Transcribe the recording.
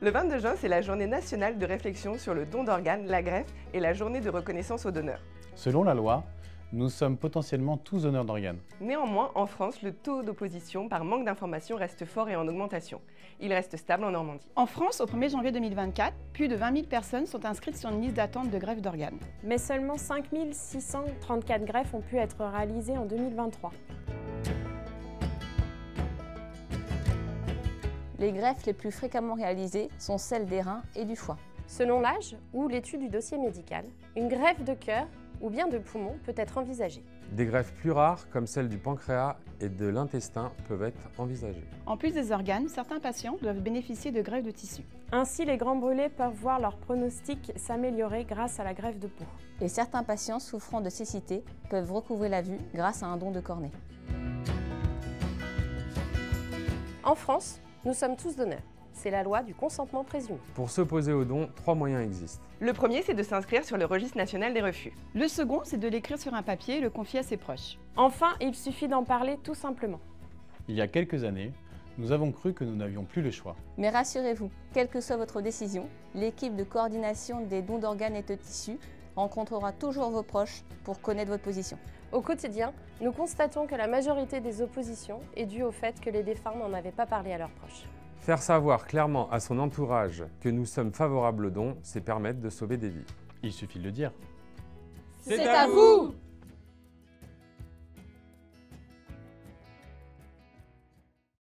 Le 22 juin, c'est la journée nationale de réflexion sur le don d'organes, la greffe et la journée de reconnaissance aux donneurs. Selon la loi, nous sommes potentiellement tous donneurs d'organes. Néanmoins, en France, le taux d'opposition par manque d'informations reste fort et en augmentation. Il reste stable en Normandie. En France, au 1er janvier 2024, plus de 20 000 personnes sont inscrites sur une liste d'attente de greffe d'organes. Mais seulement 5 634 greffes ont pu être réalisées en 2023. Les greffes les plus fréquemment réalisées sont celles des reins et du foie. Selon l'âge ou l'étude du dossier médical, une greffe de cœur ou bien de poumon peut être envisagée. Des greffes plus rares, comme celles du pancréas et de l'intestin, peuvent être envisagées. En plus des organes, certains patients doivent bénéficier de greffes de tissu. Ainsi, les grands brûlés peuvent voir leur pronostic s'améliorer grâce à la greffe de peau. Et certains patients souffrant de cécité peuvent recouvrer la vue grâce à un don de cornée. En France, nous sommes tous donneurs. C'est la loi du consentement présumé. Pour s'opposer au don, 3 moyens existent. Le premier, c'est de s'inscrire sur le registre national des refus. Le second, c'est de l'écrire sur un papier et le confier à ses proches. Enfin, il suffit d'en parler tout simplement. Il y a quelques années, nous avons cru que nous n'avions plus le choix. Mais rassurez-vous, quelle que soit votre décision, l'équipe de coordination des dons d'organes et de tissus rencontrera toujours vos proches pour connaître votre position. Au quotidien, nous constatons que la majorité des oppositions est due au fait que les défunts n'en avaient pas parlé à leurs proches. Faire savoir clairement à son entourage que nous sommes favorables au don, c'est permettre de sauver des vies. Il suffit de le dire. C'est à vous!